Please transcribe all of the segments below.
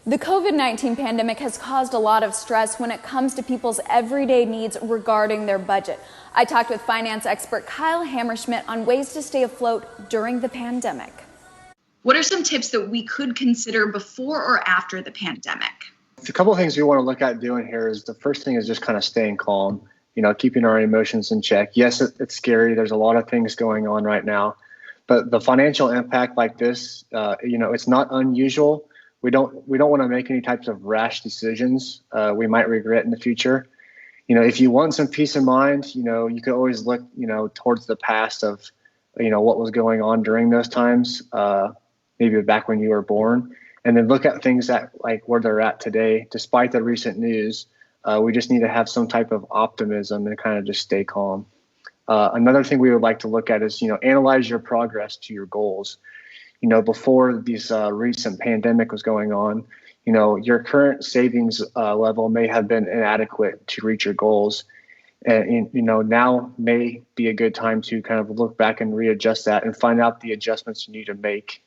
The COVID-19 pandemic has caused a lot of stress when it comes to people's everyday needs regarding their budget. I talked with finance expert Kyle Hammerschmidt on ways to stay afloat during the pandemic. What are some tips that we could consider before or after the pandemic? A couple of things we want to look at doing here is the first thing is just kind of staying calm, keeping our emotions in check. Yes, it's scary. There's a lot of things going on right now, but the financial impact like this, it's not unusual. We don't want to make any types of rash decisions we might regret in the future. If you want some peace of mind, you could always look, towards the past of, what was going on during those times, maybe back when you were born, and then look at things that like where they're at today. Despite the recent news, we just need to have some type of optimism and kind of just stay calm. Another thing we would like to look at is, analyze your progress to your goals. Before this recent pandemic was going on, your current savings level may have been inadequate to reach your goals. And, now may be a good time to kind of look back and readjust that and find out the adjustments you need to make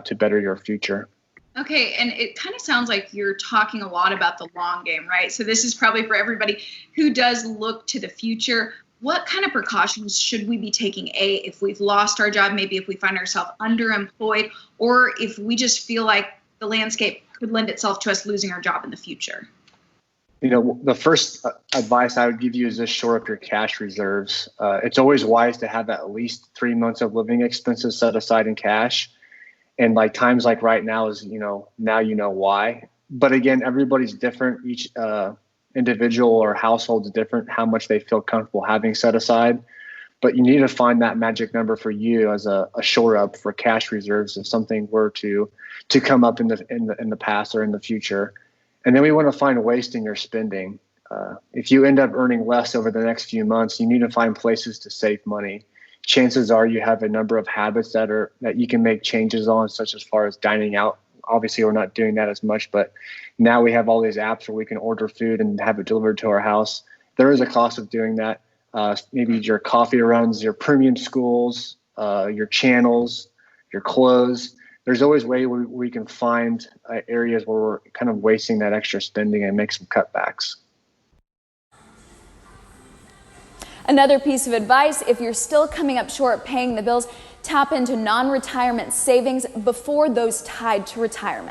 to better your future. Okay, and it kind of sounds like you're talking a lot about the long game, right? So this is probably for everybody who does look to the future. What kind of precautions should we be taking, if we've lost our job, maybe if we find ourselves underemployed, or if we just feel like the landscape could lend itself to us losing our job in the future? The first advice I would give you is just shore up your cash reserves. It's always wise to have at least 3 months of living expenses set aside in cash. And like times like right now is, now you know why. But again, everybody's different. Each individual or household is different, how much they feel comfortable having set aside. But you need to find that magic number for you as a shore up for cash reserves if something were to come up in the past or in the future. And then we want to find waste in your spending. If you end up earning less over the next few months, you need to find places to save money. Chances are you have a number of habits that you can make changes on, such as far as dining out. Obviously, we're not doing that as much, but now we have all these apps where we can order food and have it delivered to our house. There is a cost of doing that. Maybe your coffee runs, your premium schools, your channels, your clothes. There's always a way we can find areas where we're kind of wasting that extra spending and make some cutbacks. Another piece of advice, if you're still coming up short paying the bills, tap into non-retirement savings before those tied to retirement.